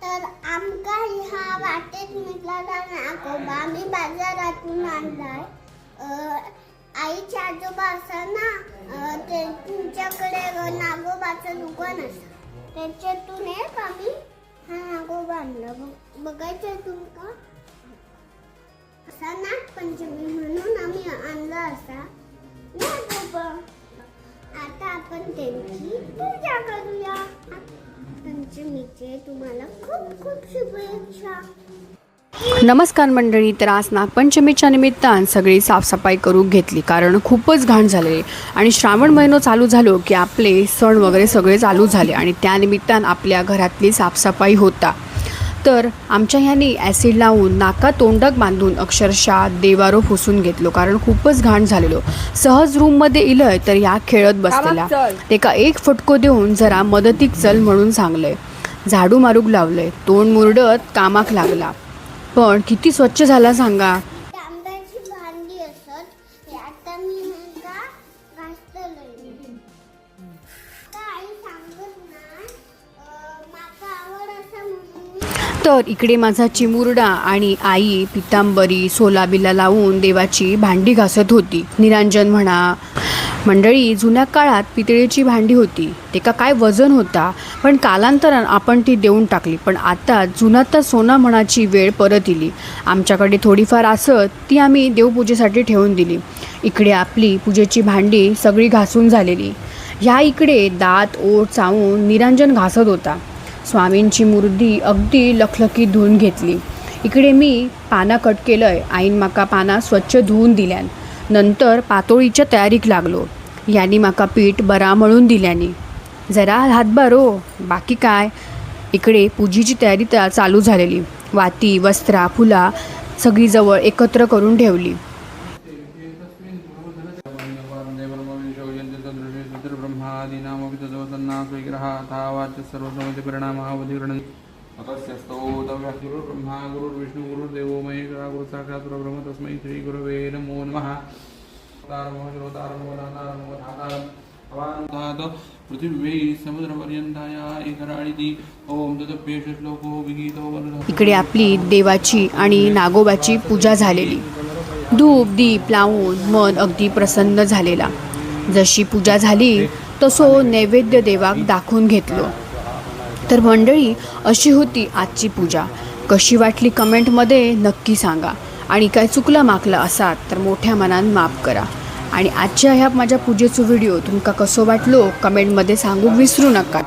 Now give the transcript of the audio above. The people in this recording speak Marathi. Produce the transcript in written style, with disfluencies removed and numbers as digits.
तर आमका ह्या वाटेत मिळाला नागोबा आम्ही बाजारातून आणलाय. आईच्या आजोबा असा ना ते तुमच्याकडे नागोबाचं दुकान असं त्याच्यातून एक आम्ही हा नागोबा आणला. बघायचं तुमका असा नागपंचमी म्हणून आम्ही आणला असा नागोबा. आता आपण त्यांची पूजा करूया. पंचमीचे तुम्हाला खूप खूप शुभेच्छा. नमस्कार मंडळी. तर आज नागपंचमीच्या निमित्तानं सगळी साफसफाई करून घेतली, कारण खूपच घाण झाले आणि श्रावण महिना चालू झालो की आपले सण वगैरे सगळे चालू झाले आणि त्यानिमित्तानं आपल्या घरातली साफसफाई होता. तर आमच्या ह्यानी ॲसिड लावून नाका तोंडक बांधून अक्षरशः देवारो पुसून घेतलो, कारण खूपच घाण झालेलो. सहज रूममध्ये इलंय तर या खेळत बसलेला ते का एक फटको देऊन जरा मदतीक चल म्हणून सांगलंय. झाडू मारूक लावलंय, तोंड मुरडत कामाक लागला. पण किती स्वच्छ झाला सांगा. तांब्याची भांडी असत आता मी नका घासतलंय. आई सांगत ना माका आवड असं म्हणून. तर इकडे माझा चिमुरडा आणि आई पितांबरी सोलाबिला लावून देवाची भांडी घासत होती. निरांजन म्हणा. मंडळी, जुन्या काळात पितळेची भांडी होती, ते का काय वजन होता, पण कालांतरानं आपण ती देऊन टाकली. पण आता जुना तर सोना म्हणाची वेळ परत इली. आमच्याकडे थोडीफार असत ती आम्ही देवपूजेसाठी ठेवून दिली. इकडे आपली पूजेची भांडी सगळी घासून झालेली. ह्या इकडे दात ओठ चावून निरांजन घासत होता. स्वामींची मूर्ती अगदी लखलखीत धुवून घेतली. इकडे मी पाना कट केलंय. आईन माका पाना स्वच्छ धुवून दिल्यान. नंतर पातोळीच्या तयारीक लागलो. यांनी माका पीठ बरा मळून दिल्याने जरा हातभार हो, बाकी काय. इकडे पूजेची तयारी चालू झालेली. वाती वस्त्रा फुला सगळी जवळ एकत्र करून ठेवली. ब्रह्मा गुरुर्विष्णू गुरुर्देवो महेश्वरा गुरु साक्षात् परब्रह्म तस्मै श्री गुरवे नमो नमः. इकडे आपली देवाची आणि नागोबाची पूजा झालेली. धूप दीप लावून मन अगदी प्रसन्न झालेला. जशी पूजा झाली तसो नैवेद्य देवाक दाखवून घेतलो. तर मंडळी, अशी होती आजची पूजा. कशी वाटली कमेंटमध्ये नक्की सांगा. आणि काय चुकला माकला असा तर मोठ्या मनानं माफ करा. आणि आजच्या ह्या माझ्या पूजेचा व्हिडिओ तुमका कसो वाटलो कमेंटमध्ये सांगूक विसरू नका.